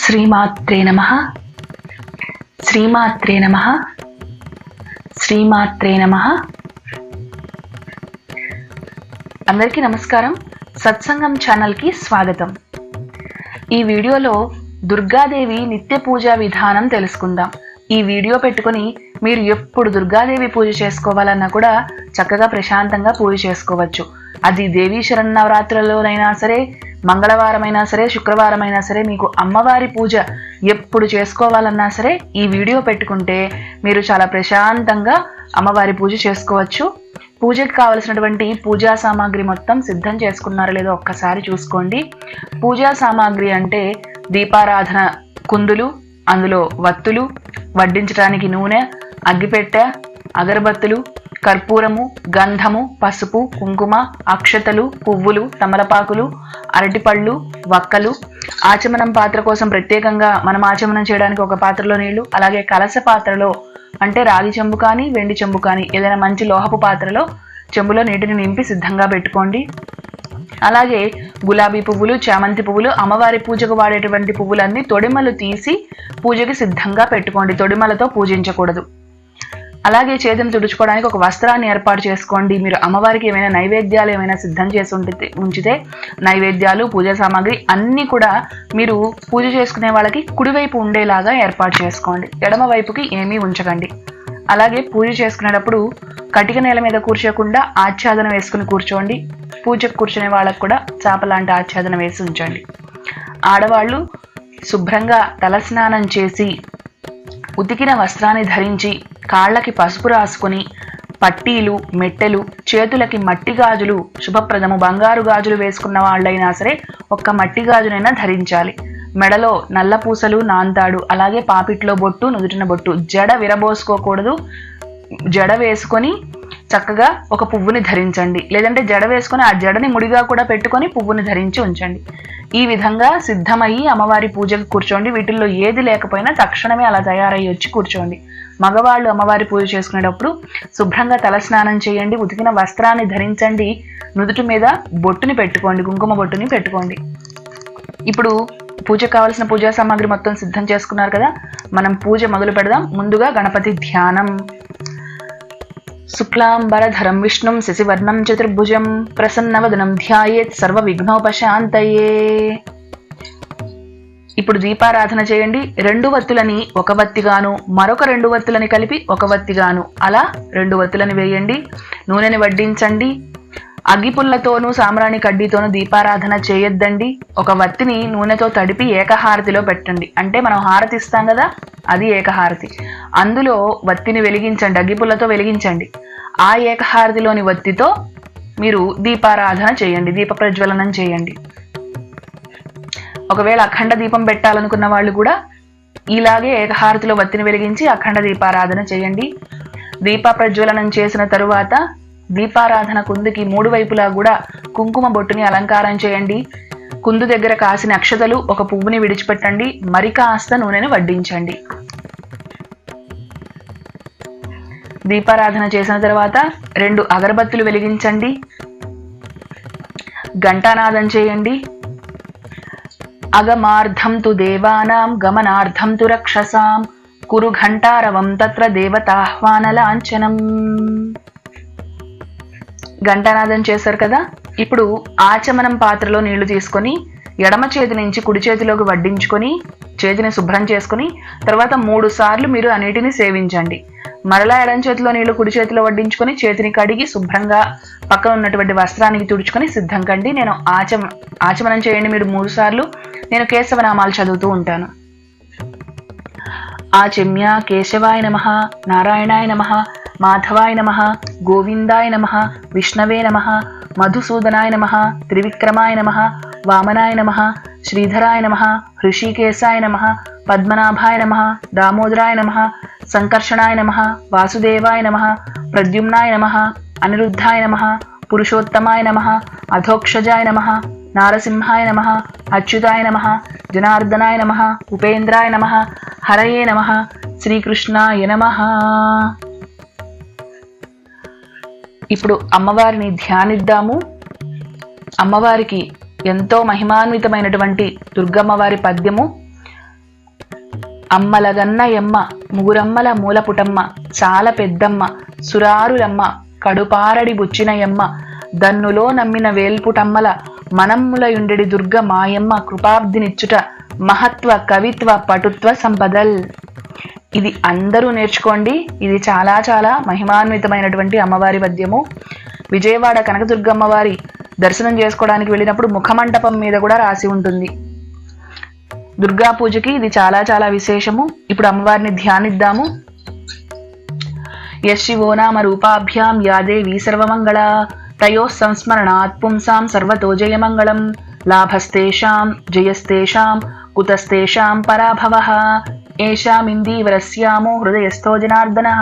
శ్రీమాత్రే నమః. శ్రీమాత్రే నమః. శ్రీమాత్రే నమః. అందరికీ నమస్కారం. సత్సంగం ఛానల్కి స్వాగతం. ఈ వీడియోలో దుర్గాదేవి నిత్య పూజా విధానం తెలుసుకుందాం. ఈ వీడియో పెట్టుకొని మీరు ఎప్పుడు దుర్గాదేవి పూజ చేసుకోవాలన్నా కూడా చక్కగా ప్రశాంతంగా పూజ చేసుకోవచ్చు. అది దేవీ శరన్నవరాత్రులలోనైనా సరే, మంగళవారం అయినా సరే, శుక్రవారం అయినా సరే, మీకు అమ్మవారి పూజ ఎప్పుడు చేసుకోవాలన్నా సరే ఈ వీడియో పెట్టుకుంటే మీరు చాలా ప్రశాంతంగా అమ్మవారి పూజ చేసుకోవచ్చు. పూజకి కావలసినటువంటి పూజా సామాగ్రి మొత్తం సిద్ధం చేసుకున్నారో లేదో ఒక్కసారి చూసుకోండి. పూజా సామాగ్రి అంటే దీపారాధన కుందులు, అందులో వత్తులు, వడ్డించడానికి నూనె, అగ్గిపెట్టె, అగరబత్తులు, కర్పూరము, గంధము, పసుపు, కుంకుమ, అక్షతలు, పువ్వులు, తమలపాకులు, అరటిపళ్ళు, వక్కలు, ఆచమనం పాత్ర కోసం ప్రత్యేకంగా మనం ఆచమనం చేయడానికి ఒక పాత్రలో నీళ్లు, అలాగే కలశ పాత్రలో అంటే రాగి చెంబు కానీ వెండి చెంబు కానీ ఏదైనా మంచి లోహపు పాత్రలో చెంబులో నీటిని నింపి సిద్ధంగా పెట్టుకోండి. అలాగే గులాబీ పువ్వులు, చామంతి పువ్వులు, అమ్మవారి పూజకు వాడేటువంటి పువ్వులన్నీ తొడిమలు తీసి పూజకి సిద్ధంగా పెట్టుకోండి. తొడిమలతో పూజించకూడదు. అలాగే చేతిని తుడుచుకోవడానికి ఒక వస్త్రాన్ని ఏర్పాటు చేసుకోండి. మీరు అమ్మవారికి ఏమైనా నైవేద్యాలు ఏమైనా సిద్ధం చేసి ఉంచితే నైవేద్యాలు, పూజా సామాగ్రి అన్నీ కూడా మీరు పూజ చేసుకునే వాళ్ళకి కుడివైపు ఉండేలాగా ఏర్పాటు చేసుకోండి. ఎడమ వైపుకి ఏమీ ఉంచకండి. అలాగే పూజ చేసుకునేటప్పుడు కటిక నేల మీద కూర్చోకుండా ఆచ్ఛాదనం వేసుకుని కూర్చోండి. పూజకు కూర్చునే వాళ్ళకు కూడా చాప లాంటి ఆచ్ఛాదనం వేసి ఉంచండి. ఆడవాళ్ళు శుభ్రంగా తలస్నానం చేసి ఉతికిన వస్త్రాన్ని ధరించి కాళ్ళకి పసుపు రాసుకొని పట్టీలు, మెట్టెలు, చేతులకి మట్టి గాజులు, శుభప్రదము బంగారు గాజులు వేసుకున్న వాళ్ళైనా సరే ఒక్క మట్టి గాజునైనా ధరించాలి. మెడలో నల్ల పూసలు, నాంతాడు, అలాగే పాపిట్లో బొట్టు, నుదుటిన బొట్టు, జడ విరబోసుకోకూడదు. జడ వేసుకొని చక్కగా ఒక పువ్వుని ధరించండి. లేదంటే జడ వేసుకొని ఆ జడని ముడిగా కూడా పెట్టుకొని పువ్వుని ధరించి ఉంచండి. ఈ విధంగా సిద్ధమయ్యి అమ్మవారి పూజకు కూర్చోండి. వీటిల్లో ఏది లేకపోయినా తక్షణమే అలా తయారయ్యి వచ్చి కూర్చోండి. మగవాళ్ళు అమ్మవారి పూజ చేసుకునేటప్పుడు శుభ్రంగా తలస్నానం చేయండి. ఉతికిన వస్త్రాన్ని ధరించండి. నుదుటి మీద బొట్టుని పెట్టుకోండి, కుంకుమ బొట్టుని పెట్టుకోండి. ఇప్పుడు పూజకు కావాల్సిన పూజా సామాగ్రి మొత్తం సిద్ధం చేసుకున్నారు కదా, మనం పూజ మొదలు పెడదాం. ముందుగా గణపతి ధ్యానం. శుక్లాంబరధరం విష్ణుం శశివర్ణం చతుర్భుజం ప్రసన్నవదనం ధ్యాయేత్ సర్వ విఘ్నోపశాంతయే. ఇప్పుడు దీపారాధన చేయండి. 2 వత్తులని ఒక వత్తిగాను, మరొక 2 వత్తులని కలిపి ఒక వత్తిగాను, అలా 2 వత్తులని వేయండి. నూనెని వడ్డించండి. అగ్గిపుల్లతోనూ సాంబ్రాణి కడ్డీతోనూ దీపారాధన చేయొద్దండి. ఒక వత్తిని నూనెతో తడిపి ఏకహారతిలో పెట్టండి. అంటే మనం హారతి ఇస్తాం కదా, అది ఏకహారతి. అందులో వత్తిని వెలిగించండి, అగ్గిపుల్లతో వెలిగించండి. ఆ ఏకహారతిలోని వత్తితో మీరు దీపారాధన చేయండి, దీప ప్రజ్వలనం చేయండి. ఒకవేళ అఖండ దీపం పెట్టాలనుకున్న వాళ్ళు కూడా ఇలాగే ఏకహారతిలో వత్తిని వెలిగించి అఖండ దీపారాధన చేయండి. దీప ప్రజ్వలనం చేసిన తరువాత దీపారాధన కుందుకి 3 వైపులా కూడా కుంకుమ బొట్టుని అలంకారం చేయండి. కుందు దగ్గర కాసిన అక్షతలు, ఒక పువ్వుని విడిచిపెట్టండి. మరి కాస్త నూనెను వడ్డించండి. దీపారాధన చేసిన తర్వాత 2 అగరబత్తులు వెలిగించండి. ఘంటానాదం చేయండి. అగమార్థం తు దేవానాం గమనార్థం తు రక్షసాం కురు ఘంటారవం తత్ర దేవతాహ్వాన లాంఛనం. ఘంటానాదం చేశారు కదా. ఇప్పుడు ఆచమనం పాత్రలో నీళ్లు తీసుకొని ఎడమ చేతి నుంచి కుడి చేతిలోకి వడ్డించుకొని చేతిని శుభ్రం చేసుకుని తర్వాత 3 సార్లు మీరు ఆ నీటిని సేవించండి. మరలా ఎడం చేతిలో నీళ్లు కుడి చేతిలో వడ్డించుకొని చేతిని కడిగి శుభ్రంగా పక్కన ఉన్నటువంటి వస్త్రానికి తుడుచుకొని సిద్ధం కండి. నేను ఆచమనం చేయండి మీరు 3 సార్లు. నేను కేశవనామాలు చదువుతూ ఉంటాను. ఆచమ్య కేశవాయ నమః, నారాయణాయ నమః, మాధవాయ నమః, గోవిందాయ నమః, విష్ణవే నమః, మధుసూదనాయ నమః, త్రివిక్రమాయ నమః, వామనాయ నమః, శ్రీధరాయ నమః, హృషికేశాయ నమః, పద్మనాభాయ నమః, దామోదరాయ నమః, సంకర్షణాయ నమః, వాసుదేవాయ నమః, ప్రద్యుమ్నాయ నమః, అనిరుద్ధాయ నమః, పురుషోత్తమాయ నమః, అధోక్షజాయ నమః, నారసింహాయ నమః, అచ్యుతాయ నమః, జనార్దనాయ నమః, ఉపేంద్రాయ నమః, హరయే నమః, శ్రీకృష్ణాయ నమః. ఇప్పుడు అమ్మవారిని ధ్యానిద్దాము. అమ్మవారికి ఎంతో మహిమాన్వితమైనటువంటి దుర్గమ్మవారి పద్యము. అమ్మలగన్న ఎమ్మ ముగురమ్మల మూలపుటమ్మ చాలా పెద్దమ్మ సురారులమ్మ కడుపారడి బుచ్చిన ఎమ్మ దన్నులో నమ్మిన వేల్పుటమ్మల మనమ్ములయుండెడి దుర్గ మాయమ్మ కృపాబ్దినిచ్చుట మహత్వ కవిత్వ పటుత్వ సంపదల్. ఇది అందరూ నేర్చుకోండి. ఇది చాలా చాలా మహిమాన్వితమైనటువంటి అమ్మవారి పద్యము. విజయవాడ కనకదుర్గమ్మవారి దర్శనం చేసుకోవడానికి వెళ్ళినప్పుడు ముఖమంటపం మీద కూడా రాసి ఉంటుంది. దుర్గా పూజకి ఇది చాలా చాలా విశేషము. ఇప్పుడు అమ్మవారిని ధ్యానిద్దాము. యశివో నామ రూపాభ్యాం యాదేవీ సర్వమంగళ తయో సంస్మరణాత్ పుంసాం సర్వతో జయమంగళం లాభస్తేషాం జయస్తేషాం కుతస్తేషాం పరాభవః ఏషామిందీవరస్యామో హృదయస్థో జనార్దనః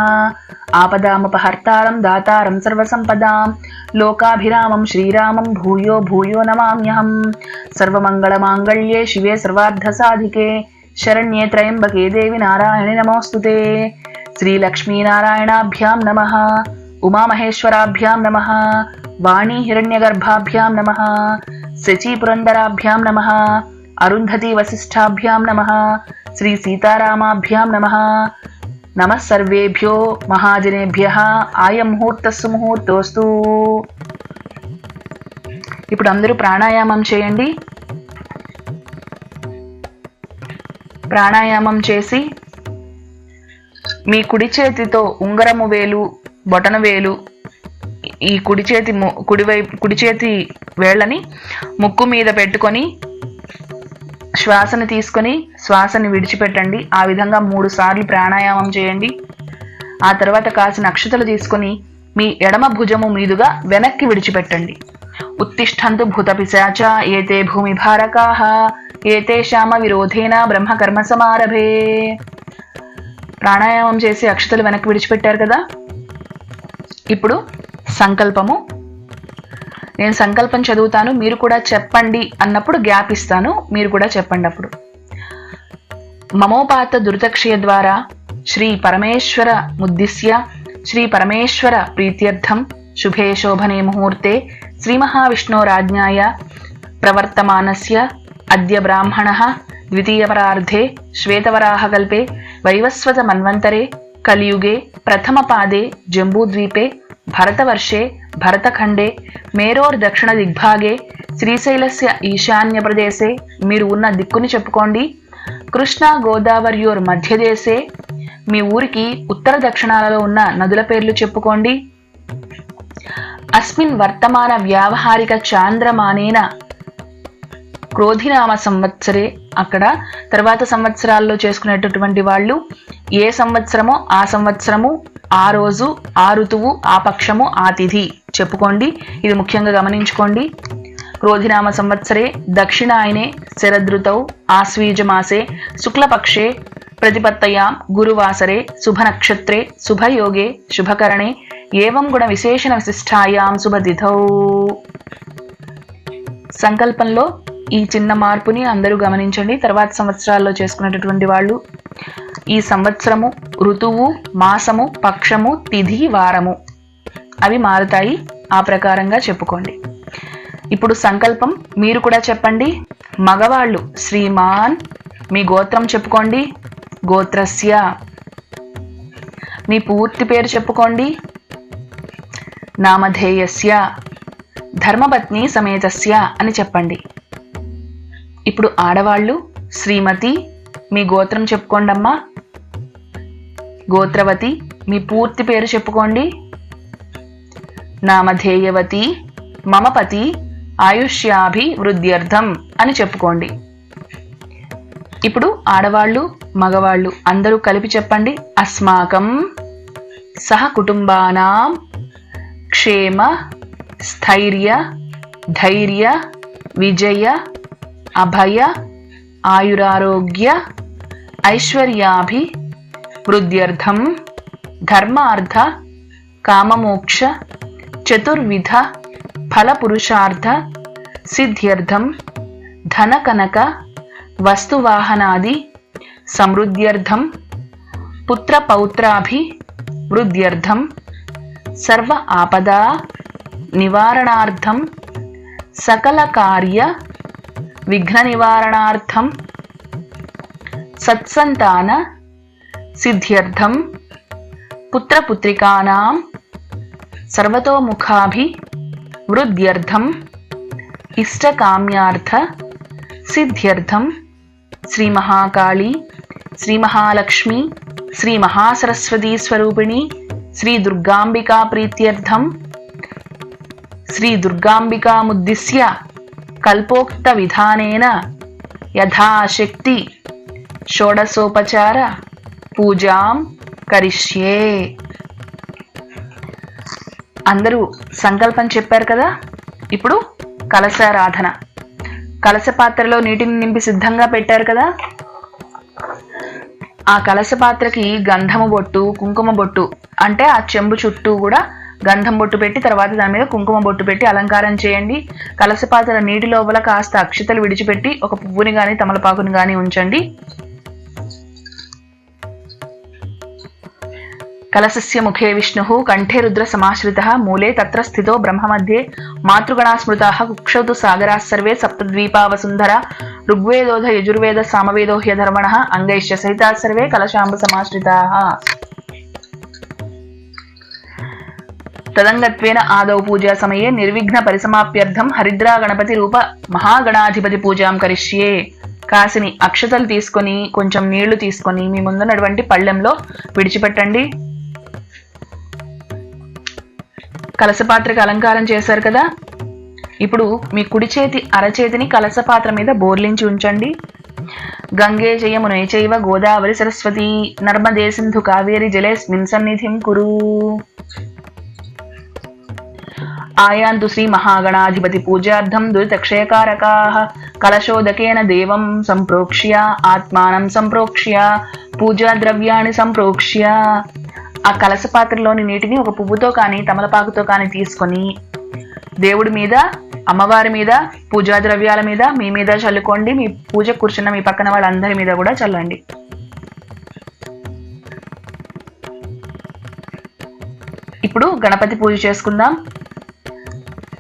ఆపదాముపహర్తారం దాతారం సర్వసంపదాం లోకాభిరామం శ్రీరామం భూయో భూయో నమామ్యహం. సర్వమంగళమాంగళ్యే శివే సర్వార్థసాధికే శరణ్యే త్రయంబకే దేవి నారాయణి నమోస్తుతే. శ్రీలక్ష్మీనారాయణాభ్యాం నమః ఉమామహేశ్వరాభ్యాం నమః వాణీ హిరణ్యగర్భాభ్యాం నమః శచీపురందరాభ్యాం నమః అరుంధతి వసిష్ఠాభ్యాం నమః శ్రీ సీతారామాభ్యాం నమః. నమః సర్వేభ్యో మహాజనేభ్యః ఆయం ముహూర్తస్సు ముహూర్తోస్తు. ఇప్పుడు అందరూ ప్రాణాయామం చేయండి. ప్రాణాయామం చేసి మీ కుడి చేతితో ఉంగరము వేలు బొటన వేలు ఈ కుడి చేతి వేళ్ళని ముక్కు మీద పెట్టుకొని శ్వాసను తీసుకొని శ్వాసని విడిచిపెట్టండి. ఆ విధంగా 3 సార్లు ప్రాణాయామం చేయండి. ఆ తర్వాత కాసిన అక్షతలు తీసుకొని మీ ఎడమ భుజము మీదుగా వెనక్కి విడిచిపెట్టండి. ఉత్తిష్టంతు భూత పిశాచ ఏతే భూమి భారకాః ఏతేషామ విరోధేన బ్రహ్మకర్మ సమారభే. ప్రాణాయామం చేసి అక్షతలు వెనక్కి విడిచిపెట్టారు కదా. ఇప్పుడు సంకల్పము. నేను సంకల్పం చదువుతాను, మీరు కూడా చెప్పండి అన్నప్పుడు గ్యాప్ ఇస్తాను, మీరు కూడా చెప్పండి. అప్పుడు మమోపాత దురితక్షయ ద్వారా శ్రీ పరమేశ్వర ముద్దిశ్య శ్రీ పరమేశ్వర ప్రీత్యర్థం శుభే శోభనే ముహూర్తే శ్రీ మహావిష్ణోరాజ్ఞాయ ప్రవర్తమానస్య అద్య బ్రాహ్మణః ద్వితీయపరార్ధే శ్వేతవరాహకల్పే వైవస్వత మన్వంతరే కలియుగే ప్రథమపాదే జంబూద్వీపే భరతవర్షే భరతఖండే మేరోర్ దక్షిణ దిగ్భాగే శ్రీశైలస్య ఈశాన్య ప్రదేశే, మీరు ఉన్న దిక్కుని చెప్పుకోండి. కృష్ణా గోదావరియోర్ మధ్యదేశే, మీ ఊరికి ఉత్తర దక్షిణాలలో ఉన్న నదుల పేర్లు చెప్పుకోండి. అస్మిన్ వర్తమాన వ్యావహారిక చాంద్రమానేన క్రోధినామ సంవత్సరే, అక్కడ తర్వాత సంవత్సరాల్లో చేసుకునేటటువంటి వాళ్ళు ఏ సంవత్సరమో ఆ సంవత్సరము, ఆ రోజు, ఆ ఋతువు, ఆ పక్షము, ఆ తిథి చెప్పుకోండి. ఇది ముఖ్యంగా గమనించుకోండి. క్రోధినామ సంవత్సరే దక్షిణాయనే శరదృతౌ ఆశ్వీజమాసే శుక్లపక్షే ప్రతిపత్తయాం గురువాసరే శుభనక్షత్రే శుభయోగే శుభకరణే ఏవం గుణ విశేషణ విశిష్టాయాం శుభతిథౌ. సంకల్పంలో ఈ చిన్న మార్పుని అందరూ గమనించండి. తర్వాత సంవత్సరాల్లో చేసుకునేటటువంటి వాళ్ళు ఈ సంవత్సరము, ఋతువు, మాసము, పక్షము, తిథి, వారము అవి మారుతాయి. ఆ ప్రకారంగా చెప్పుకోండి. ఇప్పుడు సంకల్పం మీరు కూడా చెప్పండి. మగవాళ్ళు శ్రీమాన్, మీ గోత్రం చెప్పుకోండి. గోత్రస్య. మీ పూర్తి పేరు చెప్పుకోండి. నామధేయస్య ధర్మపత్ని సమేతస్య అని చెప్పండి. ఇప్పుడు ఆడవాళ్ళు శ్రీమతి, మీ గోత్రం చెప్పుకోండి అమ్మా. గోత్రవతి, మీ పూర్తి పేరు చెప్పుకోండి. నామధేయవతి మమ పతి ఆయుష్యాభివృద్ధ్యర్థం అని చెప్పుకోండి. ఇప్పుడు ఆడవాళ్ళు మగవాళ్ళు అందరూ కలిపి చెప్పండి. అస్మాకం సహ కుటుంబానాం క్షేమ స్థైర్య ధైర్య విజయ అభయ ఆయురారోగ్య ఐశ్వర్యాభి వృద్ధ్యర్థం ధర్మార్థ కామమోక్ష చతుర్విధ ఫలపురుషార్థ సిద్ధ్యర్థం ధనకనక వస్తువాహనాది సమృద్ధ్యర్థం పుత్రపౌత్రాభి వృద్ధ్యర్థం సర్వ ఆపదా నివారణార్థం సకల కార్య విఘ్న నివారణార్థం సత్సంతాన సిద్ధ్యర్థం పుత్రపుత్రికానాం సర్వతోముఖాభివృద్ధ్యర్థం ఇష్టకామ్యార్థ సిద్ధ్యర్థం శ్రీ మహాకాళీ, శ్రీ మహాలక్ష్మి, శ్రీ మహాసరస్వతీ స్వరూపిణి శ్రీ దుర్గాంబికా ప్రీత్యర్థం శ్రీ దుర్గాంబికాముద్దిశ్య కల్పోక్త విధానేన యథాశక్తి షోడశోపచార పూజాం కరిష్యే. అందరూ సంకల్పం చెప్పారు కదా. ఇప్పుడు కలశారాధన. కలశ పాత్రలో నీటిని నింపి సిద్ధంగా పెట్టారు కదా. ఆ కలశ పాత్రకి గంధము బొట్టు, కుంకుమ బొట్టు, అంటే ఆ చెంబు చుట్టూ కూడా గంధం బొట్టు పెట్టి తర్వాత దాని మీద కుంకుమ బొట్టు పెట్టి అలంకారం చేయండి. కలశ పాత్ర నీటి లోపల కాస్త అక్షతలు విడిచిపెట్టి ఒక పువ్వుని గాని తమలపాకుని గాని ఉంచండి. కలశస్య ముఖే విష్ణుః కంఠే రుద్ర సమాశ్రితః మూలే తత్ర స్థితో బ్రహ్మ మధ్యే మాతృగణా స్మృతాః కుక్షౌ తు సాగరాः సర్వే సప్తద్వీపా వసుంధర ఋగ్వేదోధ యజుర్వేద సామవేదో హ్యధర్మణః అంగైశ్చ సహితాः సర్వే కలశాంబ సమాశ్రితాః. తదంగత్వేన ఆదౌ పూజా సమయే నిర్విఘ్న పరిసమాప్యర్థం హరిద్రా గణపతి రూప మహాగణాధిపతి పూజాం కరిష్యే. కాసిని అక్షతలు తీసుకొని కొంచెం నీళ్లు తీసుకొని మీ ముందున్నటువంటి పళ్ళెంలో విడిచిపెట్టండి. కలశపాత్రకి అలంకారం చేశారు కదా. ఇప్పుడు మీ కుడి చేతి అరచేతిని కలశపాత్ర మీద బోర్లించి ఉంచండి. గంగే జయమునే చైవ గోదావరి సరస్వతి నర్మదే సింధు కావేరి జలేస్మిన్ సన్నిధిం కురు. ఆయాంతు శ్రీ మహాగణాధిపతి పూజార్థం దురితక్షయకారకాః కలశోదకేన దేవం సంప్రోక్ష్య ఆత్మానం సంప్రోక్ష్య పూజా ద్రవ్యాన్ని సంప్రోక్ష్య. ఆ కలశ పాత్రలోని నీటిని ఒక పువ్వుతో కానీ తమలపాకుతో కానీ తీసుకొని దేవుడి మీద, అమ్మవారి మీద, పూజా ద్రవ్యాల మీద, మీ మీద చల్లుకోండి. మీ పూజ కూర్చున్న మీ పక్కన వాళ్ళందరి మీద కూడా చల్లండి. ఇప్పుడు గణపతి పూజ చేసుకుందాం.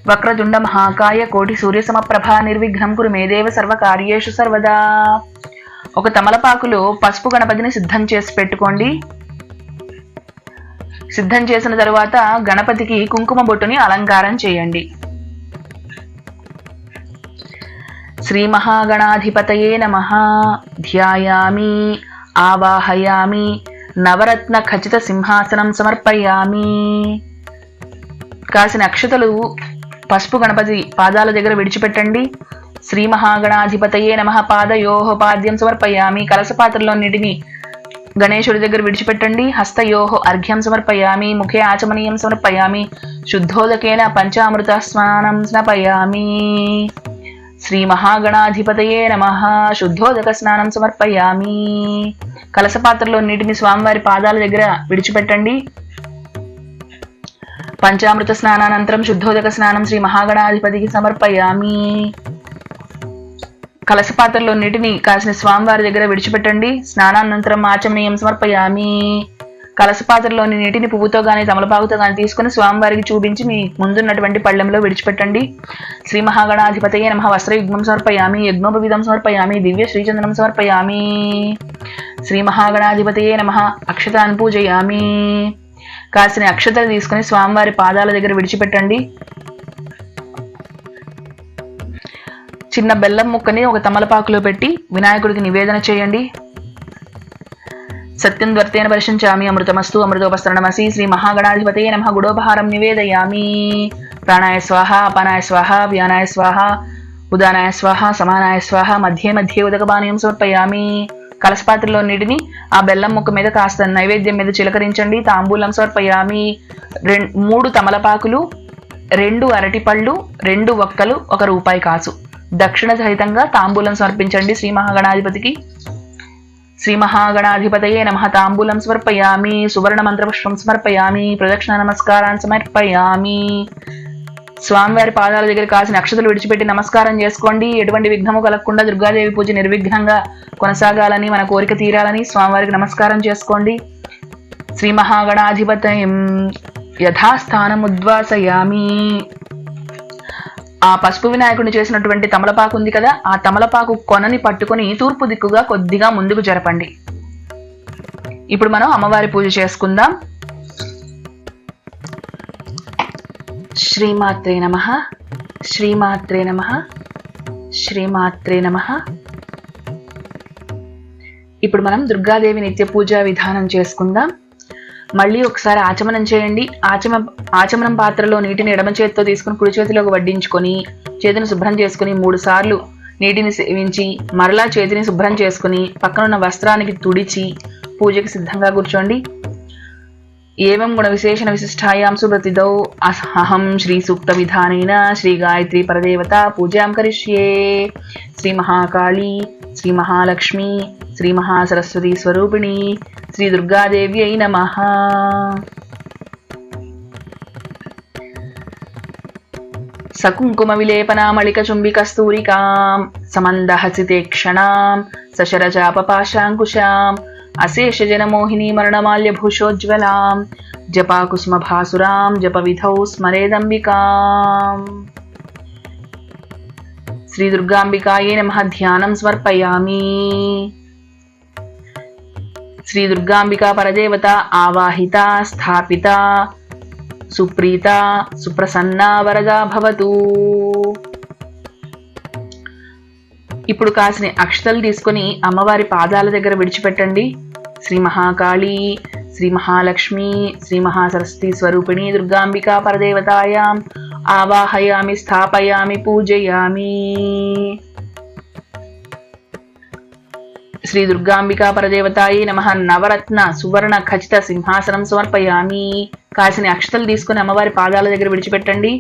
వక్రతుండ మహాకాయ కోటి సూర్య సమప్రభ నిర్విఘ్నం కురు మేదేవ సర్వకార్యేషు సర్వదా. ఒక తమలపాకులో పసుపు గణపతిని సిద్ధం చేసి పెట్టుకోండి. సిద్ధం చేసిన తరువాత గణపతికి కుంకుమ బొట్టుని అలంకారం చేయండి. శ్రీ మహాగణాధిపతయే నమః. ధ్యాయామి ఆవాహయామి నవరత్న ఖచిత సింహాసనం సమర్పయామి. కాసిన అక్షతలు పసుపు గణపతి పాదాల దగ్గర విడిచిపెట్టండి. శ్రీ మహాగణాధిపతయే నమః పాదయోః పాద్యం సమర్పయామి. కలశపాత్రలో నీటిని గణేశుడి దగ్గర విడిచిపెట్టండి. హస్తయోః అర్ఘ్యం సమర్పయామి. ముఖే ఆచమనీయం సమర్పయామి. శుద్ధోదకేన పంచామృత స్నానం స్నాపయామి. శ్రీ మహాగణాధిపతయే నమః. శుద్ధోదక స్నానం సమర్పయామి. కలశపాత్రలో నీటిని స్వామివారి పాదాల దగ్గర విడిచిపెట్టండి. పంచామృత స్నానానంతరం శుద్ధోదక స్నానం శ్రీ మహాగణాధిపతికి సమర్పయామి. కలశపాత్రలో నీటిని కాసిన స్వామివారి దగ్గర విడిచిపెట్టండి. స్నానానంతరం ఆచమనీయం సమర్పయామి. కలశపాత్రలోని నీటిని పువ్వుతో గాని తమలపాకుతో గాని తీసుకుని స్వామివారికి చూపించి మీ ముందున్నటువంటి పళ్ళెంలో విడిచిపెట్టండి. శ్రీ మహాగణాధిపతయే నమః. వస్త్రయుగ్మం సమర్పయామి. యజ్ఞోపవీతం సమర్పయామి. దివ్య శ్రీచందనం సమర్పయామి. శ్రీ మహాగణాధిపతయే నమః. అక్షతాన్ పూజయామి. కాసిన అక్షతలు తీసుకుని స్వామివారి పాదాల దగ్గర విడిచిపెట్టండి. చిన్న బెల్లం ముక్కని ఒక తమలపాకులో పెట్టి వినాయకుడికి నివేదన చేయండి. సత్యం వర్తేన పరిశంచామి అమృతమస్తు అమృతోపస్తరణమసి. శ్రీ మహాగణాధిపతయే నమః. గుడోపహారం నివేదయామి. ప్రాణాయ స్వాహ, అపానాయ స్వాహ, వ్యానాయ స్వాహ, ఉదానాయ స్వాహ, సమానాయ స్వాహ. మధ్యే మధ్యే ఉదకపానీయం సమర్పయామి. కలశపాత్రలో నీటిని ఆ బెల్లం ముక్క మీద కాస్త నైవేద్యం మీద చిలకరించండి. తాంబూలం సమర్పయామి. 3 తమలపాకులు, 2 అరటిపళ్ళు, 2 వక్కలు, 1 రూపాయి కాసు దక్షిణ సహితంగా తాంబూలం సమర్పించండి శ్రీ మహాగణాధిపతికి. శ్రీ మహాగణాధిపతయే నమః. తాంబూలం సమర్పయామి. సువర్ణ మంత్రపుష్పం సమర్పయామి. ప్రదక్షిణ నమస్కారాన్ని సమర్పయామి. స్వామివారి పాదాల దగ్గర కాసిన అక్షతలు విడిచిపెట్టి నమస్కారం చేసుకోండి. ఎటువంటి విఘ్నము కలగకుండా దుర్గాదేవి పూజ నిర్విఘ్నంగా కొనసాగాలని, మన కోరిక తీరాలని స్వామివారికి నమస్కారం చేసుకోండి. శ్రీ మహాగణాధిపతయం యథాస్థానం ఉద్వాసయామి. ఆ పసుపు వినాయకుడిని చేసినటువంటి తమలపాకు ఉంది కదా, ఆ తమలపాకు కొనని పట్టుకుని తూర్పు దిక్కుగా కొద్దిగా ముందుకు జరపండి. ఇప్పుడు మనం అమ్మవారి పూజ చేసుకుందాం. శ్రీమాత్రే నమః, శ్రీమాత్రే నమః, శ్రీమాత్రే నమః. ఇప్పుడు మనం దుర్గాదేవి నిత్య పూజా విధానం చేసుకుందాం. మళ్ళీ ఒకసారి ఆచమనం చేయండి. ఆచమనం పాత్రలో నీటిని ఎడమ చేతితో తీసుకుని కుడి చేతిలోకి వడ్డించుకొని చేతిని శుభ్రం చేసుకుని 3 సార్లు నీటిని సేవించి మరలా చేతిని శుభ్రం చేసుకుని పక్కనున్న వస్త్రానికి తుడిచి పూజకి సిద్ధంగా కూర్చోండి. ఏవం గుణ విశేషణ విశిష్టాయాం సుప్రతిదౌ అహం శ్రీ సూక్త విధానేన శ్రీ గాయత్రి పరదేవత పూజాం కరిష్యే. శ్రీ మహాకాళీ, శ్రీ మహాలక్ష్మి, శ్రీ మహాసరస్వతి స్వరూపిణి శ్రీ దుర్గాదేవ్యై నమః. సకుంకుమ విలేపనామళిక చుంబి కస్తూరికాం సమందహసితే క్షణాం సశరజాపపాశాంకుశాం అశేష జనమోహిని మరణమాల్య భూషోజ్వలాం జపాకుస్మ భాసురాం జప విధౌ స్మరేదంబికాం. శ్రీ దుర్గాంబికాయే నమః ధ్యానం సమర్పయామి. శ్రీ దుర్గాంబికా పరదేవత ఆవాహిత స్థాపిత సుప్రీత సుప్రసన్న వరదా భవతు. ఇప్పుడు కాసిన అక్షతలు తీసుకొని అమ్మవారి పాదాల దగ్గర విడిచిపెట్టండి. శ్రీ మహాకాళీ, శ్రీ మహాలక్ష్మి, శ్రీ మహాసరస్వతి స్వరూపిణి దుర్గాంబికా పరదేవతాయాం ఆవాహయామి స్థాపయామి పూజయామి. శ్రీ దుర్గాంబికా పరదేవతాయే నమః నవరత్న సువర్ణ ఖచ్చిత సింహాసనం సమర్పయామి. కాసిన అక్షతలు తీసుకుని అమ్మవారి పాదాల దగ్గర విడిచిపెట్టండి.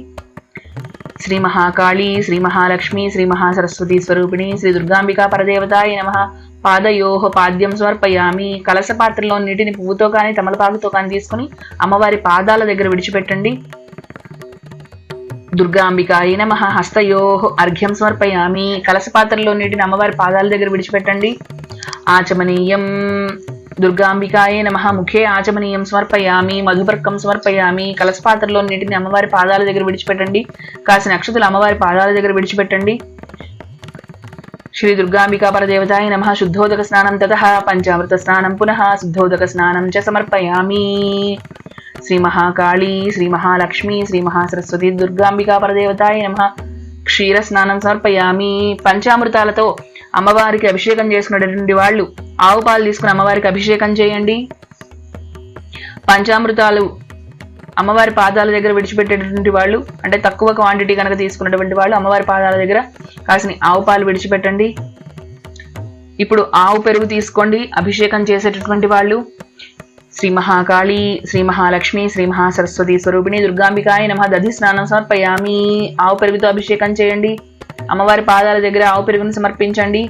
శ్రీ మహాకాళీ, శ్రీ మహాలక్ష్మి, శ్రీ మహాసరస్వతి స్వరూపిణి శ్రీ దుర్గాంబికా పరదేవతాయే నమః పాదయోః పాద్యం సమర్పయామి. కలస పాత్రలో నీటిని పువ్వుతో కానీ తమలపాకుతో కానీ తీసుకుని అమ్మవారి పాదాల దగ్గర విడిచిపెట్టండి. దుర్గాంబికాయే నమః హస్తయోః అర్ఘ్యం సమర్పయామి. కలస పాత్రలో నీటిని అమ్మవారి పాదాల దగ్గర విడిచిపెట్టండి. ఆచమనీయం దుర్గాంబికాయే నమః ముఖే ఆచమనీయం సమర్పయామి. మధుపర్కం సమర్పయామి. కలస పాత్రలో నీటిని అమ్మవారి పాదాల దగ్గర విడిచిపెట్టండి. కాసిన అక్షతలు అమ్మవారి పాదాల దగ్గర విడిచిపెట్టండి. శ్రీ దుర్గాంబికా పరదేవతాయ నమః శుద్ధోదక స్నానం తతః పంచామృత స్నానం పునః శుద్ధోదక స్నానం చ సమర్పయామి. శ్రీ మహాకాళీ, శ్రీ మహాలక్ష్మి, శ్రీ మహాసరస్వతి దుర్గాంబికా పరదేవతాయ నమః క్షీర స్నానం సమర్పయామి. పంచామృతాలతో అమ్మవారికి అభిషేకం చేసుకున్నటువంటి వాళ్ళు ఆవు పాలు తీసుకుని అమ్మవారికి అభిషేకం చేయండి. పంచామృతాలు అమ్మవారి పాదాల దగ్గర విడిచిపెట్టేటువంటి వాళ్ళు, అంటే తక్కువ క్వాంటిటీ కనుక తీసుకున్నటువంటి వాళ్ళు అమ్మవారి పాదాల దగ్గర కాసిన ఆవు పాలు విడిచిపెట్టండి. ఇప్పుడు ఆవు పెరుగు తీసుకోండి అభిషేకం చేసేటటువంటి వాళ్ళు. శ్రీ మహాకాళీ, శ్రీ మహాలక్ష్మి, శ్రీ మహాసరస్వతి స్వరూపిణి దుర్గాంబికాయ నమః దధి స్నానం సమర్పయామి. ఆవు పెరుగుతో అభిషేకం చేయండి. అమ్మవారి పాదాల దగ్గర ఆవు పెరుగును సమర్పించండి.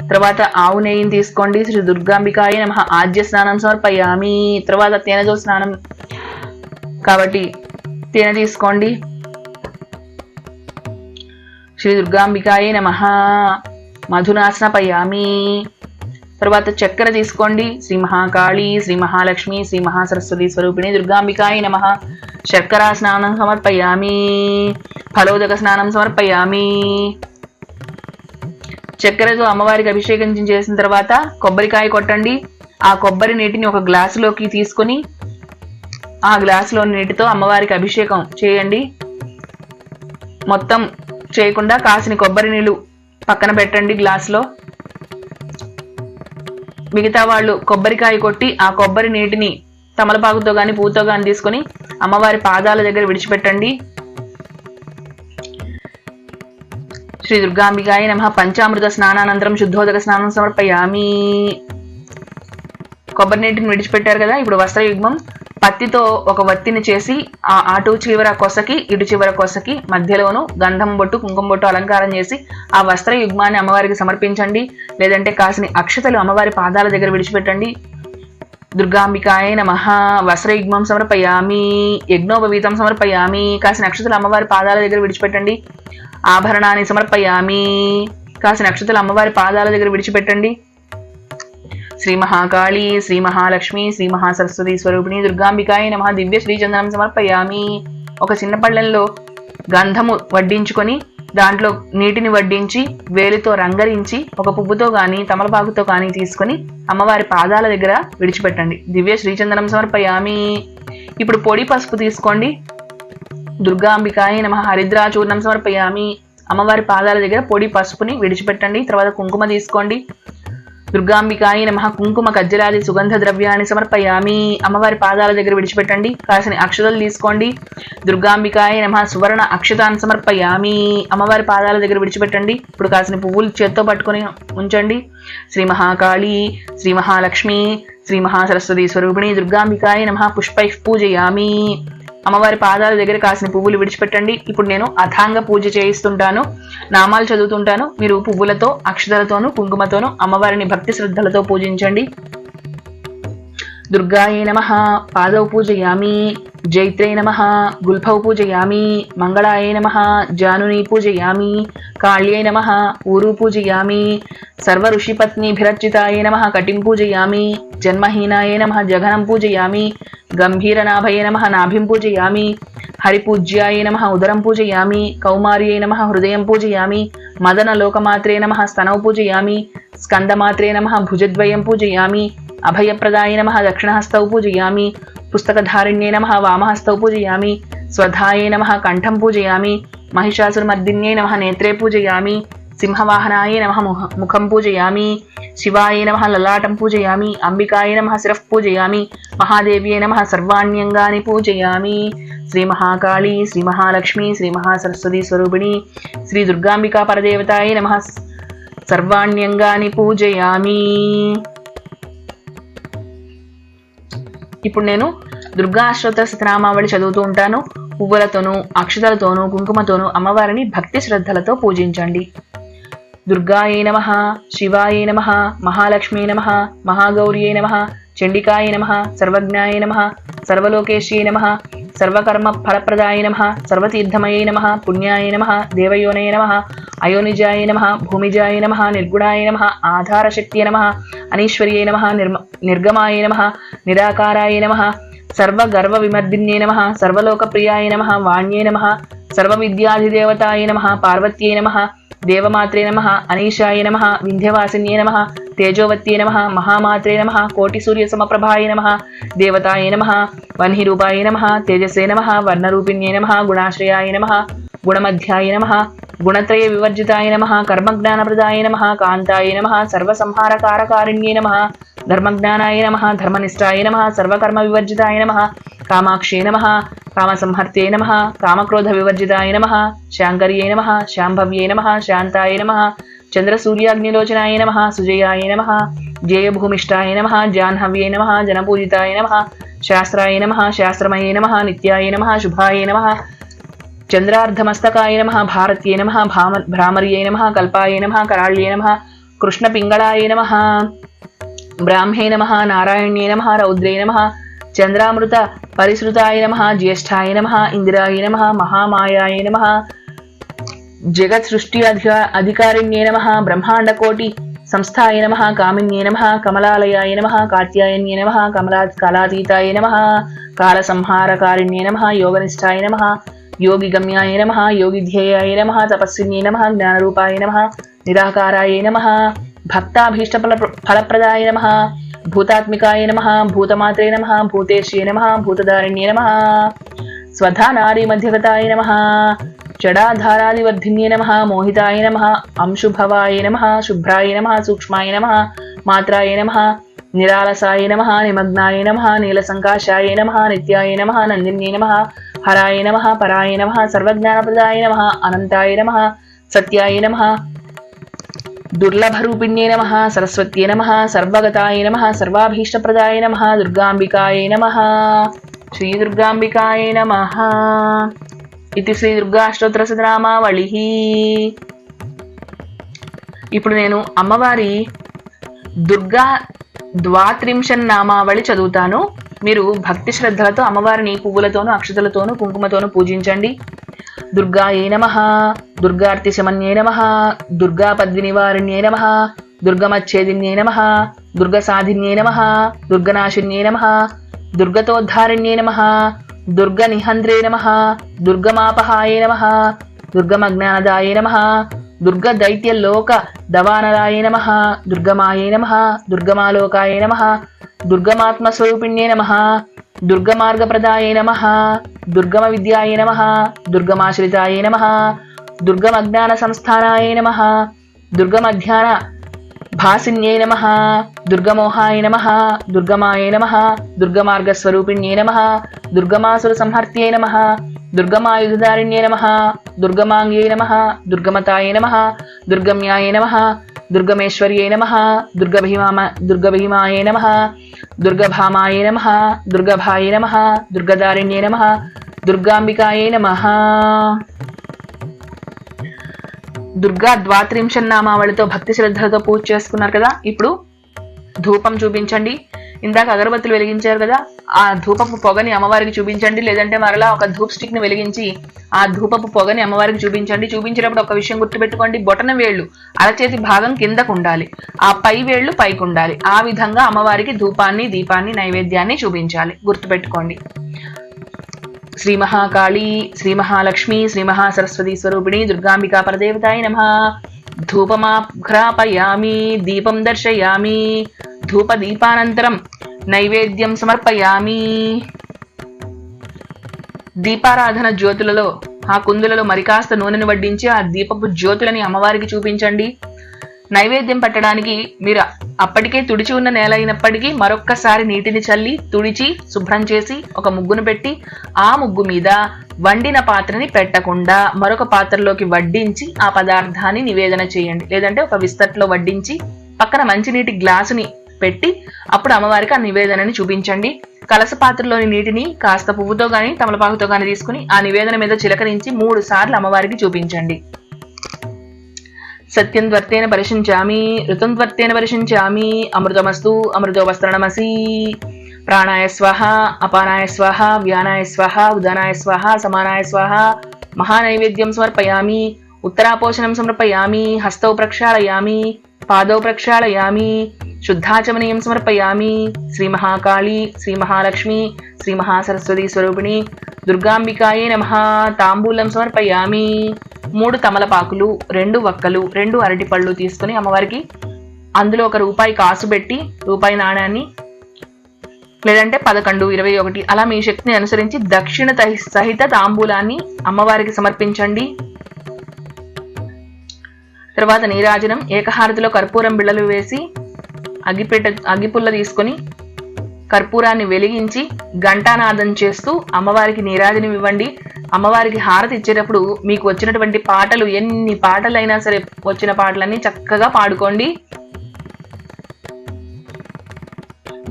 తర్వాత ఆవు నెయ్యిని తీసుకోండి. శ్రీ దుర్గాంబికాయ నమః ఆద్య స్నానం సమర్పయామి. తర్వాత తేనెతో స్నానం కాబట్టి తేనె తీసుకోండి. శ్రీ దుర్గాంబికాయ నమః మధునాస్నపయామి. తర్వాత చక్కెర తీసుకోండి. శ్రీ మహాకాళీ, శ్రీ మహాలక్ష్మి, శ్రీ మహాసరస్వతి స్వరూపిణి దుర్గాంబికాయ నమః శర్కరా స్నానం సమర్పయామి. ఫలోదక స్నానం సమర్పయామి. చక్కెరతో అమ్మవారికి అభిషేకం చేసిన తర్వాత కొబ్బరికాయ కొట్టండి. ఆ కొబ్బరి నీటిని ఒక గ్లాసులోకి తీసుకొని ఆ గ్లాసులో నీటితో అమ్మవారికి అభిషేకం చేయండి. మొత్తం చేయకుండా కాసిన కొబ్బరి నీళ్ళు పక్కన పెట్టండి గ్లాసులో. మిగతా వాళ్ళు కొబ్బరికాయ కొట్టి ఆ కొబ్బరి నీటిని తమలపాకుతో కానీ పూతో కానీ తీసుకొని అమ్మవారి పాదాల దగ్గర విడిచిపెట్టండి. శ్రీ దుర్గాంబికాయ నమః పంచామృత స్నానానంతరం శుద్ధోదక స్నానం సమర్పయామి. కొబ్బరి నీటిని విడిచిపెట్టారు కదా, ఇప్పుడు వస్త్రయుగ్మం పత్తితో ఒక వత్తిని చేసి ఆ అటు చివర కొసకి ఇటు చివర కొసకి మధ్యలోను గంధం బొట్టు కుంకుమ బొట్టు అలంకారం చేసి ఆ వస్త్ర యుగ్మాన్ని అమ్మవారికి సమర్పించండి. లేదంటే కాసిన అక్షతలు అమ్మవారి పాదాల దగ్గర విడిచిపెట్టండి. దుర్గాంబికాయ నమః వస్త్రయుగ్మం సమర్పయామి. యజ్ఞోపవీతం సమర్పయామి. కాసిన అక్షతలు అమ్మవారి పాదాల దగ్గర విడిచిపెట్టండి. ఆభరణాన్ని సమర్పయామి. కాసిన అక్షతలు అమ్మవారి పాదాల దగ్గర విడిచిపెట్టండి. శ్రీ మహాకాళీ, శ్రీ మహాలక్ష్మి, శ్రీ మహాసరస్వతి స్వరూపిణి దుర్గాంబికాయ నమః దివ్య శ్రీచందనం సమర్పయామి. ఒక చిన్న పళ్ళెంలో గంధము వడ్డించుకొని దాంట్లో నీటిని వడ్డించి వేలితో రంగరించి ఒక పువ్వుతో కానీ తమలపాకుతో కానీ తీసుకొని అమ్మవారి పాదాల దగ్గర విడిచిపెట్టండి. దివ్య శ్రీచందనం సమర్పయామి. ఇప్పుడు పొడి పసుపు తీసుకోండి. దుర్గాంబికాయ నమః. హరిద్రాచూర్ణం సమర్పయామి. అమ్మవారి పాదాల దగ్గర పొడి పసుపుని విడిచిపెట్టండి. తర్వాత కుంకుమ తీసుకోండి. దుర్గాంబికాయ నమః. కుంకుమ కజ్జలాది సుగంధ ద్రవ్యాన్ని సమర్పయామి. అమ్మవారి పాదాల దగ్గర విడిచిపెట్టండి. కాసిన అక్షతలు తీసుకోండి. దుర్గాంబికాయ నమః. సువర్ణ అక్షతాన్ని సమర్పయామి. అమ్మవారి పాదాల దగ్గర విడిచిపెట్టండి. ఇప్పుడు కాసిన పువ్వులు చేత్తో పట్టుకొని ఉంచండి. శ్రీ మహాకాళి, శ్రీ మహాలక్ష్మి, శ్రీ మహాసరస్వతి స్వరూపిణి దుర్గాంబికాయ నమః. పుష్పై పూజయామి. అమ్మవారి పాదాల దగ్గర కాసిన పువ్వులు విడిచిపెట్టండి. ఇప్పుడు నేను అథాంగ పూజ చేయిస్తుంటాను, నామాలు చదువుతుంటాను. మీరు పువ్వులతో, అక్షతలతోనూ, కుంకుమతోనూ అమ్మవారిని భక్తి శ్రద్ధలతో పూజించండి. దుర్గాయే నమః. పాదౌ పూజయామి. జైత్రే నమః. గుల్ఫౌ పూజయామి. మంగళాయే నమః. జానుని పూజయామి. కాళ్యై నమః. ఊరు పూజయామి. సర్వ ఋషిపత్నిభిరర్చితాయే నమః. కటిం పూజయామి. జన్మహీనాయే నమః. జఘనం పూజయామి. గంభీరనాభయే నమః. నాభిం పూజయామి. హరిపూజ్యాయే నమః. ఉదరం పూజయామి. కౌమార్యై నమః. హృదయం పూజయామి. మదన లోకమాత్రే నమః. స్తనౌ పూజయామి. స్కందమాత్రే నమః. భుజద్వయం పూజయామి. అభయప్రదాయ నమః. దక్షిణహస్తౌ పూజయామి. పుస్తకధారిణ్యే నమః. వామహస్తౌ పూజయామి. స్వధాయే నమః. కంఠం పూజయామి. మహిషాసురమర్దిన్యే నమః. నేత్రే పూజయామి. సింహవాహనాయ నమః. ముఖం పూజయామి. శివాయ నమః. లలాటం పూజయామి. అంబికాయ నమః. శిరః పూజయామి. మహాదేవ్యే నమః. సర్వాణ్యంగాని పూజయామి. శ్రీ మహాకాళి, శ్రీ మహాలక్ష్మి, శ్రీ మహాసరస్వతి స్వరూపిణి శ్రీ దుర్గాంబికా పరదేవతాయ నమః. సర్వాణ్యంగాని పూజయామి. ఇప్పుడు నేను దుర్గా అష్టోత్తర శతనామావళి చదువుతూ ఉంటాను. పువ్వులతోనూ, అక్షతలతోనూ, కుంకుమతోనూ అమ్మవారిని భక్తి శ్రద్ధలతో పూజించండి. దుర్గాయే నమః. శివాయే నమః. మహాలక్ష్మీ నమః. మహాగౌర్యే నమః. చండికాయ నమః. సర్వజ్ఞాయ నమః. సర్వలోకేశ్యై నమః. సర్వకర్మ ఫలప్రదాయ నమః. సర్వతీర్థమయే నమః. పుణ్యాయ నమః. దేవయోనయ నమః. అయోనిజాయ నమః. భూమిజాయ నమః. నిర్గుణాయ నమః. ఆధారశక్తియే నమః. అనీశ్వర్యే నమః. నిర్గమాయ నమః. నిరాకారాయ నమః. సర్వగర్వ విమర్దిన్యే నమః. సర్వలోకప్రియాయ నమః. వాణ్యే నమః. సర్వవిద్యాధిదేవతాయ నమః. పార్వత్యై నమః. దేవమాత్రే నమః. అనీశాయ నమః. వింధ్యవాసిన్యే నమః. తేజోవత్యే నమః. మహామాత్రే నమః. కోటిసూర్యసమప్రభాయ నమః. దేవతాయ నమః. వన్హిరూపాయ నమః. తేజసే నమః. వర్ణరూపిణ్యే నమః. గుణాశ్రయాయ నమః. గుణమధ్యాయ నమః. గుణత్రయ వివర్జితాయ నమః. కర్మజ్ఞానప్రదాయ నమః. కాంతాయ నమః. సర్వసంహారకారకారిణ్యే నమః. ధర్మజ్ఞానాయ నమః. ధర్మనిష్టాయ నమః. సర్వకర్మ వివర్జితాయ నమః. కామాక్షే నమః. కామసంహర్త్యై నమః. కామక్రోధ వివర్జితాయ నమః. శాంకర్యై నమః. శాంభవ్యై నమః. శాంతాయ నమః. చంద్రసూర్యాగ్నిలోచనాయ నమః. సుజయాయ నమః. జయభూమిష్టాయ నమః. జాహ్నవ్యై నమః. జనపూజితాయ నమః. శాస్త్రాయ నమః. శాస్త్రమయే నమః. నిత్యాయ నమః. శుభాయ నమః. చంద్రార్ధమస్తకాయ నమః. భారత్యై నమః. భ్రామర్యై నమః. కల్పాయ నమః. కరాళ్యై నమః. కృష్ణపింగళాయ నమః. బ్రాహ్మే నమః. నారాయణ్యే నమః. రౌద్రే నమః. చంద్రామృత పరిశ్రుతాయ నమః. జ్యేష్ఠాయ నమః. ఇందిరాయ నమః. మహామాయాయ నమః. జగత్ సృష్టి అధికారిణ్యే నమః. బ్రహ్మాండకోటి సంస్థాయ నమః. కామిన్యే నమః. కమలాలయాయ నమః. కాత్యాయన్యే నమః. కాలాతీతాయ నమః. కాలసంహారకారిణ్యే నమః. యోగనిష్టాయ నమః. యోగిగమ్యాయ నమః. యోగిధ్యేయాయ నమః. తపస్విన్యే నమః. జ్ఞానరూపాయ నమః. నిరాకారాయ నమః. భక్తాభీష్ట ఫలప్రదాయ నమః. భూతాత్మికాయ నమః. భూతమాత్రే నమః. భూతేశ్యే నమః. భూతధారిణ్యే నమః. స్వధా నారీ మధ్యగతాయ నమః. జడాధారాదివర్ధిన్యే నమః. మోహితాయ నమః. అంశుభవాయ నమః. శుభ్రాయ నమః. సూక్ష్మాయ నమః. మాత్రాయ నమః. నిరాలసాయ నమః. నిమగ్నాయ నమః. నీలసంకాశాయ నమః. నిత్యాయ నమః. నందిన్యే నమః. హరాయ నమః. పరాయ నమః. సర్వజ్ఞానప్రదాయ నమః. అనంతాయ నమః. సత్యాయ నమః. దుర్లభరూపిణ్యే నమః. సరస్వత్యే నమః. సర్వగతాయ నమః. సర్వాభీష్టప్రదాయ నమః. దుర్గాంబికాయ నమః. శ్రీ దుర్గాంబికాయ నమః. ఇది శ్రీ దుర్గా అష్టోత్తర శతనామావళి. ఇప్పుడు నేను అమ్మవారి దుర్గా ద్వాత్రింశన్నామావళి చదువుతాను. మీరు భక్తి శ్రద్ధలతో అమ్మవారిని పువ్వులతోనూ, అక్షతలతోనూ, కుంకుమతోనూ పూజించండి. దుర్గాయే నమః. దుర్గార్తిశమన్యే నమః. దుర్గాపద్వినివారిణ్యే నమః. దుర్గమచ్ఛేదిన్యే నమః. దుర్గసాధిన్యే నమః. దుర్గనాశిన్యే నమః. దుర్గతోద్ధారిణ్యే నమః. దుర్గనిహంద్రే నమః. దుర్గమాపహాయ నమః. దుర్గమజ్ఞానదాయ నమః దుర్గదైత్యలోక దవానరాయ నమః దుర్గమాయై నమః దుర్గమాలోకాయ నమః దుర్గమాత్మస్వరూపిణ్యై నమః దుర్గమార్గప్రదాయ నమః దుర్గమ విద్యాయ నమః దుర్గమాశ్రితాయ నమః దుర్గమజ్ఞాన సంస్థానాయ నమః దుర్గమధ్యాన భాసిన్యై నమః దుర్గమోహాయ నమః దుర్గమాయై నమః దుర్గమార్గస్వరూపిణ్యై నమః దుర్గమాసుర సంహర్త్యై నమః దుర్గమాయుధారిణ్యై నమః దుర్గమాంగ్యై నమః దుర్గమతాయ నమః దుర్గమ్యాయ నమః దుర్గమేశ్వర్యై నమః దుర్గభీమాయ నమః దుర్గభామాయ నమః దుర్గభాయ నమః దుర్గదారిణ్యై నమః దుర్గాంబికాయై నమః. దుర్గా ద్వాత్రింశన్నామావళితో భక్తి శ్రద్ధలతో పూజ చేసుకున్నారు కదా. ఇప్పుడు ధూపం చూపించండి. ఇందాక అగరబత్తులు వెలిగించారు కదా, ఆ ధూపపు పొగని అమ్మవారికి చూపించండి. లేదంటే మరలా ఒక ధూప్ స్టిక్ ని వెలిగించి ఆ ధూపపు పొగని అమ్మవారికి చూపించండి. చూపించేటప్పుడు ఒక విషయం గుర్తుపెట్టుకోండి, బొటన వేళ్లు అరచేతి భాగం కిందకు ఉండాలి, ఆ పై వేళ్లు పైకి ఉండాలి. ఆ విధంగా అమ్మవారికి ధూపాన్ని దీపాన్ని నైవేద్యాన్ని చూపించాలి, గుర్తుపెట్టుకోండి. శ్రీ మహాకాళీ శ్రీ మహాలక్ష్మి శ్రీ మహాసరస్వతి స్వరూపిణి దుర్గాంబికా పరదేవతాయ నమః. ధూపమాఘ్రాపయామి దీపం దర్శయామి ధూపదీపానంతరం నైవేద్యం సమర్పయామి. దీపారాధన జ్యోతులలో ఆ కుందులలో మరికాస్త నూనెను వడ్డించి ఆ దీపపు జ్యోతులని అమ్మవారికి చూపించండి. నైవేద్యం పెట్టడానికి మీరు అప్పటికే తుడిచి ఉన్న నేల అయినప్పటికీ మరొక్కసారి నీటిని చల్లి తుడిచి శుభ్రం చేసి ఒక ముగ్గును పెట్టి ఆ ముగ్గు మీద వండిన పాత్రని పెట్టకుండా మరొక పాత్రలోకి వడ్డించి ఆ పదార్థాన్ని నివేదన చేయండి. లేదంటే ఒక విస్తట్లో వడ్డించి పక్కన మంచినీటి గ్లాసుని పెట్టి అప్పుడు అమ్మవారికి ఆ నివేదనని చూపించండి. కలస పాత్రలోని నీటిని కాస్త పువ్వుతో గాని తమలపాకుతో గాని తీసుకుని ఆ నివేదన మీద చిలకరించి 3 సార్లు అమ్మవారికి చూపించండి. సత్యం త్వర్తేన పరిశించామి ఋతం త్వర్తేన పరిశించామి అమృతమస్తు అమృతో వస్త్రణమసి. ప్రాణాయ స్వాహ అపానాయ స్వాహ వ్యానాయ స్వాహ ఉదానాయ స్వాహ సమానాయ స్వాహ. మహానైవేద్యం సమర్పయామి ఉత్తరాపోషణం సమర్పయామి హస్తౌ ప్రక్షాళయామి పాదౌ ప్రక్షాళయామి శుద్ధాచమనీయం సమర్పయామి. శ్రీ మహాకాళీ శ్రీ మహాలక్ష్మి శ్రీ మహాసరస్వతి స్వరూపిణి దుర్గాంబికాయే నమః. తాంబూలం సమర్పయామి. 3 తమలపాకులు 2 వక్కలు 2 అరటిపళ్ళు తీసుకుని అమ్మవారికి అందులో ₹1 కాసు పెట్టి రూపాయి నాణ్యాన్ని లేదంటే 11, 21 అలా మీ శక్తిని అనుసరించి దక్షిణ సహిత తాంబూలాన్ని అమ్మవారికి సమర్పించండి. తర్వాత నీరాజనం ఏకహారతిలో కర్పూరం బిళ్ళలు వేసి అగ్గిపుల్ల తీసుకొని కర్పూరాన్ని వెలిగించి ఘంటానాదం చేస్తూ అమ్మవారికి నీరాజనం ఇవ్వండి. అమ్మవారికి హారతి ఇచ్చేటప్పుడు మీకు వచ్చినటువంటి పాటలు ఎన్ని పాటలైనా సరే వచ్చిన పాటలన్నీ చక్కగా పాడుకోండి.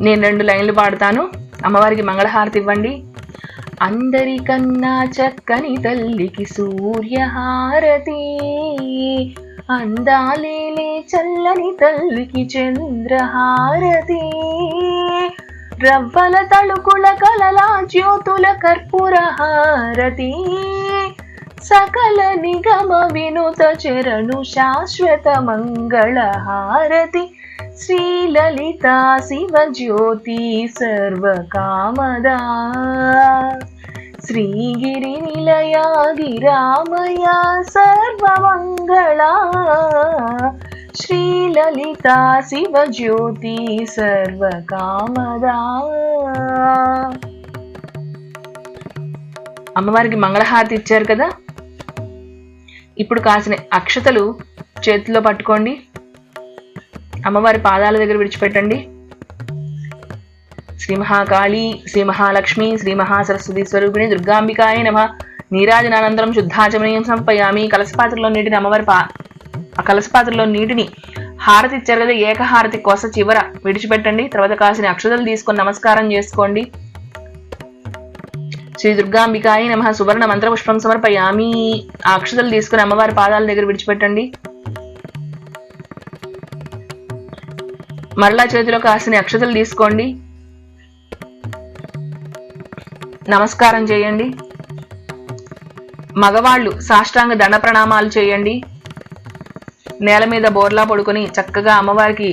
నేను 2 లైన్లు పాడతాను, అమ్మవారికి మంగళహారతి ఇవ్వండి. అందరికన్నా చక్కని తల్లికి సూర్యహారతి అందాలేలే చల్లని తల్లికి చంద్రహారతి రవ్వల తళుకుల కలల జ్యోతుల కర్పూర హారతి సకల నిగమ వినుత చరణు శాశ్వత మంగళ హారతి శ్రీలలిత శివ జ్యోతి సర్వకామదా శ్రీగిరి నిలయ గిరామయ సర్వమంగళ శ్రీలలిత శివ జ్యోతి సర్వకామదా. అమ్మవారికి మంగళహారతి ఇచ్చారు కదా, ఇప్పుడు కాసిన అక్షతలు చేతిలో పట్టుకోండి, అమ్మవారి పాదాల దగ్గర విడిచిపెట్టండి. శ్రీ మహాకాళీ శ్రీ మహాలక్ష్మి శ్రీ మహాసరస్వతి స్వరూపిణి దుర్గాంబికాయ నమః. నీరాజనానంతరం శుద్ధాచమనీయం సంపయామి. కలసపాత్రలో నీటిని అమ్మవారి ఆ కలసపాత్రలో నీటిని హారతి ఇచ్చారు కదా, ఏకహారతి కొస చివర విడిచిపెట్టండి. తర్వాత కాసిన అక్షతలు తీసుకొని నమస్కారం చేసుకోండి. శ్రీ దుర్గాంబికాయ నమః. సువర్ణ మంత్ర పుష్పం సమర్పయామి. ఆ అక్షతలు తీసుకుని అమ్మవారి పాదాల దగ్గర విడిచిపెట్టండి. మరలా చేతిలో కాసిన అక్షతలు తీసుకోండి, నమస్కారం చేయండి. మగవాళ్ళు సాష్టాంగ దండ ప్రణామాలు చేయండి. నేల మీద బోర్లా పడుకొని చక్కగా అమ్మవారికి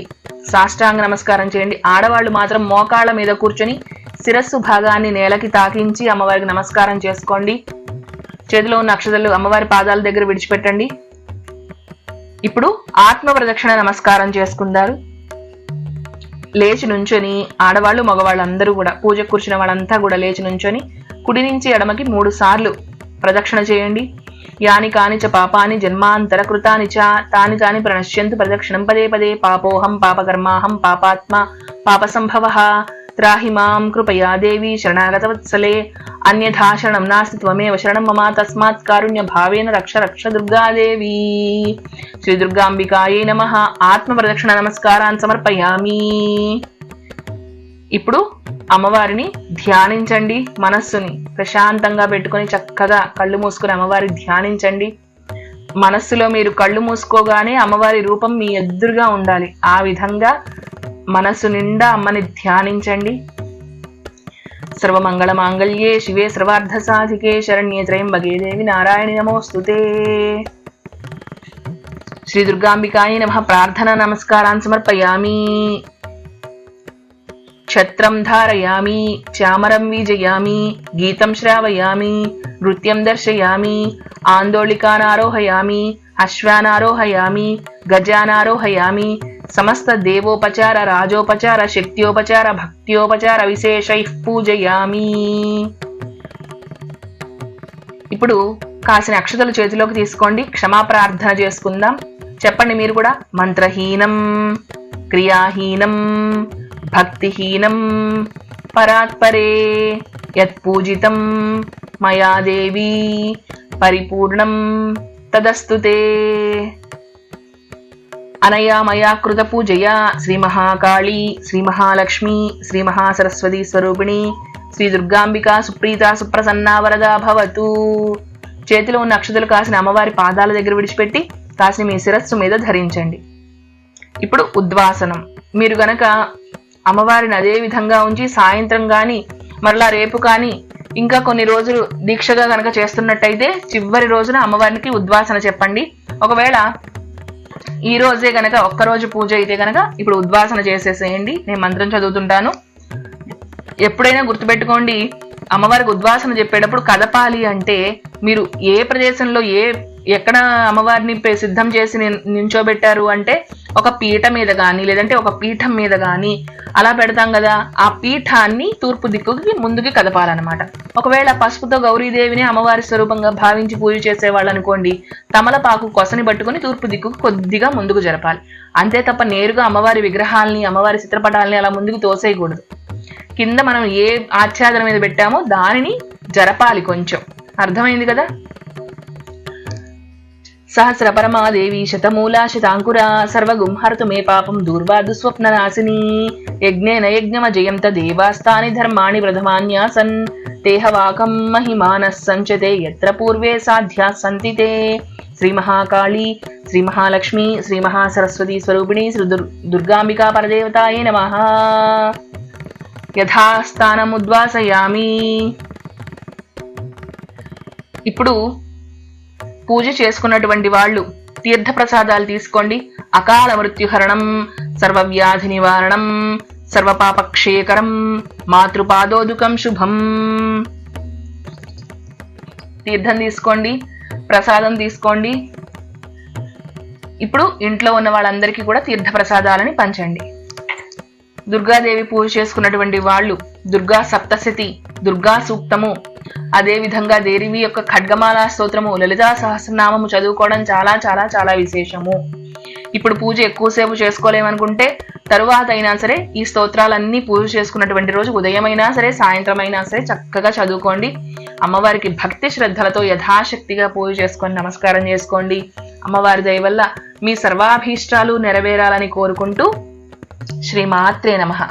సాష్టాంగ నమస్కారం చేయండి. ఆడవాళ్ళు మాత్రం మోకాళ్ళ మీద కూర్చొని శిరస్సు భాగాన్ని నేలకి తాకించి అమ్మవారికి నమస్కారం చేసుకోండి. చేతిలో ఉన్న అక్షతలు అమ్మవారి పాదాల దగ్గర విడిచిపెట్టండి. ఇప్పుడు ఆత్మ ప్రదక్షిణ నమస్కారం చేసుకుందారు. లేచి నుంచొని ఆడవాళ్ళు మగవాళ్ళు అందరూ కూడా, పూజకు కూర్చున్న వాళ్ళంతా కూడా లేచి నుంచొని కుడి నుంచి ఎడమకి 3 సార్లు ప్రదక్షిణ చేయండి. యాని కానిచ పాపాని జన్మాంతర కృతాని చ తాని తాని ప్రణశ్యంతు ప్రదక్షిణం పదే పదే పాపోహం పాపకర్మాహం పాపాత్మ పాపసంభవః త్రాహి మాం కృపయా దేవి శరణాగత వత్సలే అన్యథా శరణం నాస్తి త్వమేవ శరణం మమ తస్మాత్ కారుణ్య భావేన రక్ష రక్ష దుర్గాదేవి. శ్రీ దుర్గాంబికాయే నమః. ఆత్మ ప్రదక్షిణ నమస్కారాన్ని సమర్పయామి. ఇప్పుడు అమ్మవారిని ధ్యానించండి. మనస్సుని ప్రశాంతంగా పెట్టుకొని చక్కగా కళ్ళు మూసుకుని అమ్మవారి ధ్యానించండి. మనస్సులో మీరు కళ్ళు మూసుకోగానే అమ్మవారి రూపం మీ ఎదురుగా ఉండాలి. ఆ విధంగా మనస్సు నిండా అమ్మని ధ్యానించండి. సర్వమంగళ మాంగళ్యే శివే సర్వార్థ సాధికే శరణ్యే త్రయంబకే దేవి నారాయణి నమోస్తుతే. శ్రీ దుర్గాంబికాయ నమః. ప్రార్థన నమస్కారాన్ని సమర్పయామి. ఛత్రం ధారయామి, చామరం వీజయామి, గీతం శ్రావయామి, నృత్యం దర్శయామి, ఆందోళికానారోహయామి, అశ్వానారోహయామి, గజానారోహయామి. సమస్త దేవోపచార రాజోపచార శక్త్యోపచార భక్త్యోపచార విశేషైః పూజయామి. ఇప్పుడు కాసిన అక్షతలు చేతిలోకి తీసుకోండి. క్షమాప్రార్థన చేసుకుందాం. చెప్పండి మీరు కూడా. మంత్రహీనం, క్రియాహీనం, భక్తిహీనం, పరాత్పరే యత్పూజితం మయా దేవి పరిపూర్ణం తదస్తుతే. అనయా మయా కృత పూజయా శ్రీ మహాకాళీ, శ్రీ మహాలక్ష్మి, శ్రీ మహాసరస్వతి స్వరూపిణి శ్రీ దుర్గాంబికా సుప్రీత సుప్రసన్నా వరదా భవతు. చేతిలో ఉన్న అక్షతలు కాసిన అమ్మవారి పాదాల దగ్గర విడిచిపెట్టి కాసిన మీ శిరస్సు మీద ధరించండి. ఇప్పుడు ఉద్వాసనం. మీరు గనక అమ్మవారిని అదే విధంగా ఉంచి సాయంత్రం కానీ మరలా రేపు కానీ ఇంకా కొన్ని రోజులు దీక్షగా గనక చేస్తున్నట్టయితే చివరి రోజున అమ్మవారికి ఉద్వాసన చెప్పండి. ఒకవేళ ఈ రోజే గనక ఒక్కరోజు పూజ అయితే గనక ఇప్పుడు ఉద్వాసన చేసేసేయండి. నేను మంత్రం చదువుతుంటాను. ఎప్పుడైనా గుర్తుపెట్టుకోండి, అమ్మవారికి ఉద్వాసన చెప్పేటప్పుడు కదపాలి అంటే మీరు ఏ ప్రదేశంలో ఎక్కడ అమ్మవారిని సిద్ధం చేసి నించోబెట్టారు అంటే ఒక పీట మీద కానీ లేదంటే ఒక పీఠం మీద కానీ అలా పెడతాం కదా, ఆ పీఠాన్ని తూర్పు దిక్కుకి ముందుకి కదపాలన్నమాట. ఒకవేళ పసుపుతో గౌరీదేవిని అమ్మవారి స్వరూపంగా భావించి పూజ చేసేవాళ్ళు అనుకోండి, తమలపాకు కొసని పట్టుకుని తూర్పు దిక్కుకు కొద్దిగా ముందుకు జరపాలి. అంతే తప్ప నేరుగా అమ్మవారి విగ్రహాలని అమ్మవారి చిత్రపటాలని అలా ముందుకు తోసేయకూడదు. కింద మనం ఏ ఆచ్ఛాదన మీద పెట్టామో దానిని జరపాలి కొంచెం. అర్థమైంది కదా. సహస్రపరమాదేవి శతమూలా శతాంకురా సర్వగుం హర్తు మే పాపం దూర్వా దుస్వప్న నాశిని యజ్ఞేన యజ్ఞమజయం తదేవాస్తాని ధర్మాణి ప్రథమాన్యాసన్ తేహవాకం మహిమానః సంచతే యత్ర పూర్వే సాధ్యా సంతి తే. శ్రీ మహాకాళీ, శ్రీ మహాలక్ష్మి, శ్రీ మహాసరస్వతి స్వరూపిణి శ్రీ దుర్గాంబికా పరదేవతాయే నమః. యథాస్థానముద్వాసయామి. ఇప్పుడు పూజ చేసుకున్నటువంటి వాళ్ళు తీర్థ ప్రసాదాలు తీసుకోండి. అకాల మృత్యుహరణం, సర్వవ్యాధి నివారణం, సర్వపాపక్షేకరం, మాతృపాదోదుకం శుభం. తీర్థం తీసుకోండి, ప్రసాదం తీసుకోండి. ఇప్పుడు ఇంట్లో ఉన్న వాళ్ళందరికీ కూడా తీర్థ ప్రసాదాలని పంచండి. దుర్గాదేవి పూజ చేసుకున్నటువంటి వాళ్ళు దుర్గా సప్తశతి, దుర్గా సూక్తము, అదే విధంగా దేవి యొక్క ఖడ్గమాలా స్తోత్రము, లలితా సహస్రనామము చదువుకోవడం చాలా చాలా చాలా విశేషము. ఇప్పుడు పూజ ఎక్కువసేపు చేసుకోలేమనుకుంటే తరువాత అయినా సరే ఈ స్తోత్రాలన్నీ పూజ చేసుకున్నటువంటి రోజు ఉదయమైనా సరే సాయంత్రం అయినా సరే చక్కగా చదువుకోండి. అమ్మవారికి భక్తి శ్రద్ధలతో యథాశక్తిగా పూజ చేసుకొని నమస్కారం చేసుకోండి. అమ్మవారి దయ వల్ల మీ సర్వాభీష్టాలు నెరవేరాలని కోరుకుంటూ శ్రీమాత్రే నమః.